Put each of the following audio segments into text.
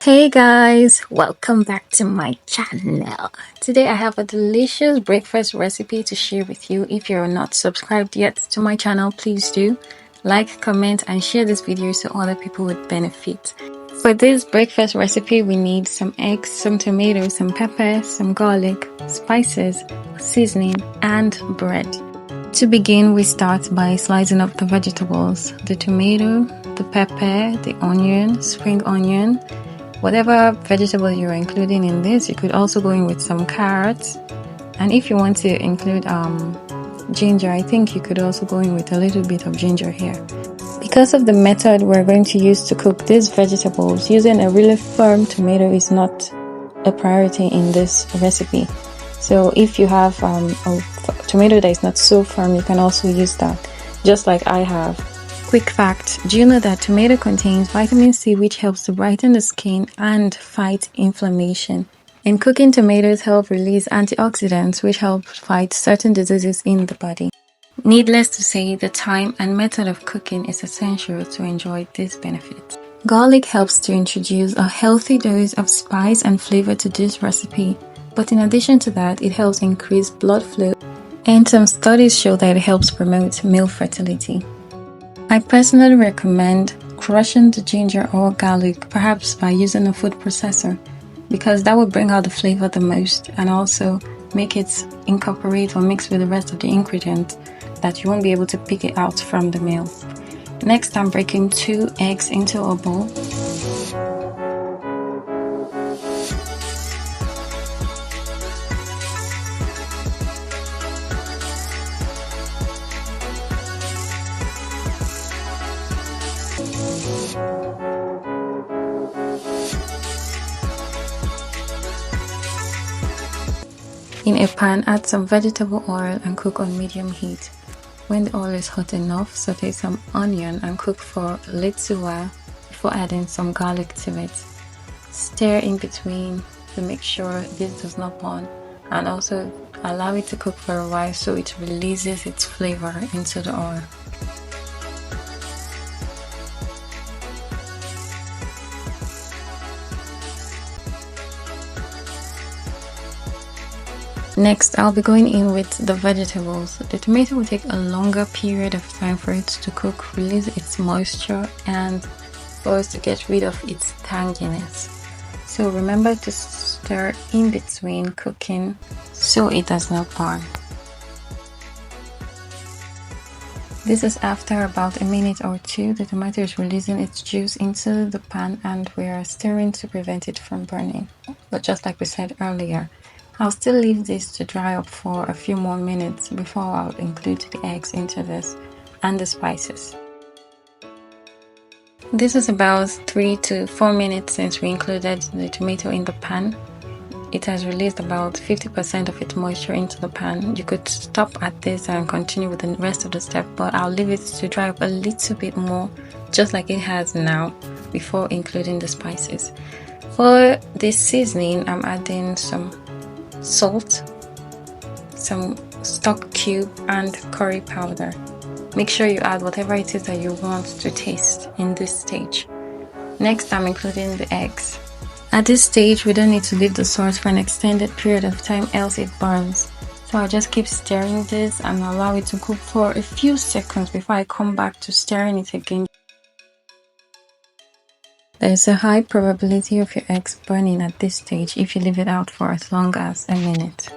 Hey guys, welcome back to my channel. Today I have a delicious breakfast recipe to share with you. If you're not subscribed yet to my channel, please do like, comment and share this video so other people would benefit. For this breakfast recipe, we need some eggs, some tomatoes, some pepper, some garlic, spices, seasoning and bread. To begin, we start by slicing up the vegetables, the tomato, the pepper, the onion, spring onion, whatever vegetable you're including in this. You could also go in with some carrots, and if you want to include ginger, I think you could also go in with a little bit of ginger here. Because of the method we're going to use to cook these vegetables, using a really firm tomato is not a priority in this recipe. So if you have a tomato that is not so firm, you can also use that, just like I have. Quick fact, do you know that tomato contains vitamin C, which helps to brighten the skin and fight inflammation? In cooking, tomatoes help release antioxidants, which help fight certain diseases in the body. Needless to say, the time and method of cooking is essential to enjoy these benefits. Garlic helps to introduce a healthy dose of spice and flavor to this recipe, but in addition to that, it helps increase blood flow, and some studies show that it helps promote male fertility. I personally recommend crushing the ginger or garlic, perhaps by using a food processor, because that will bring out the flavor the most and also make it incorporate or mix with the rest of the ingredients that you won't be able to pick it out from the meal. Next, I'm breaking 2 eggs into a bowl. In a pan, add some vegetable oil and cook on medium heat. When the oil is hot enough, saute some onion and cook for a little while before adding some garlic to it. Stir in between to make sure this does not burn, and also allow it to cook for a while so it releases its flavor into the oil. Next, I'll be going in with the vegetables. The tomato will take a longer period of time for it to cook, release its moisture, and for us to get rid of its tanginess. So remember to stir in between cooking so it does not burn. This is after about a minute or two. The tomato is releasing its juice into the pan and we are stirring to prevent it from burning. But just like we said earlier, I'll still leave this to dry up for a few more minutes before I'll include the eggs into this and the spices. This is about 3 to 4 minutes since we included the tomato in the pan. It has released about 50% of its moisture into the pan. You could stop at this and continue with the rest of the step, but I'll leave it to dry up a little bit more, just like it has now, before including the spices. For this seasoning, I'm adding some salt, some stock cube and curry powder. Make sure you add whatever it is that you want to taste in this stage. Next, I'm including the eggs. At this stage, we don't need to leave the sauce for an extended period of time, else it burns. So I'll just keep stirring this and allow it to cook for a few seconds before I come back to stirring it again. There's a high probability of your eggs burning at this stage if you leave it out for as long as a minute.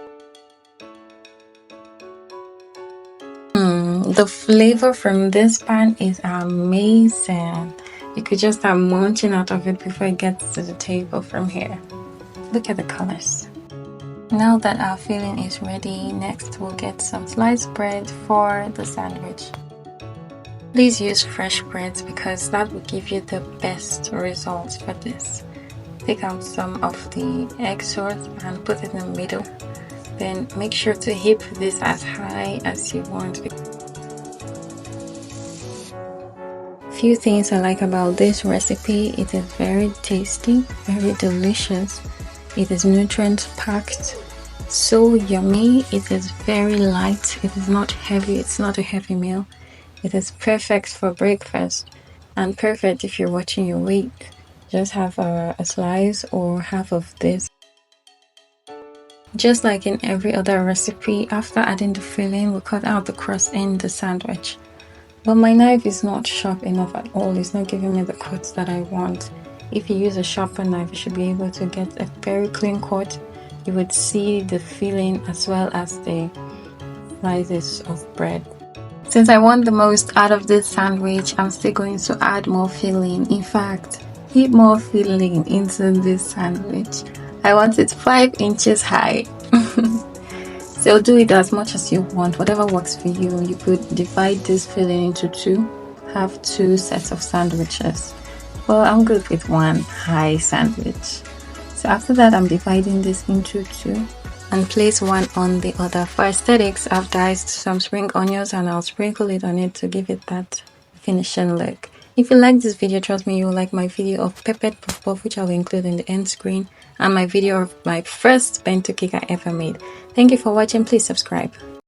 The flavor from this pan is amazing. You could just start munching out of it before it gets to the table from here. Look at the colors. Now that our filling is ready, next we'll get some sliced bread for the sandwich. Please use fresh breads because that will give you the best results for this. Take out some of the egg sauce and put it in the middle. Then make sure to heap this as high as you want. Few things I like about this recipe: it is very tasty, very delicious, it is nutrient packed, so yummy, it is very light, it is not heavy, it's not a heavy meal. It is perfect for breakfast and perfect if you're watching your weight. Just have a slice or half of this. Just like in every other recipe, after adding the filling, we cut out the crust in the sandwich. But my knife is not sharp enough at all. It's not giving me the cuts that I want. If you use a sharper knife, you should be able to get a very clean cut. You would see the filling as well as the slices of bread. Since I want the most out of this sandwich, I'm still going to add more filling. In fact, heap more filling into this sandwich. I want it 5 inches high. So do it as much as you want, whatever works for you. You could divide this filling into two, have 2 sets of sandwiches. Well, I'm good with one high sandwich. So after that, I'm dividing this into 2 and place one on the other. For aesthetics, I've diced some spring onions and I'll sprinkle it on it to give it that finishing look. If you like this video, trust me, you'll like my video of peppered puff puff, which I will include in the end screen, and my video of my first bento cake I ever made. Thank you for watching. Please subscribe.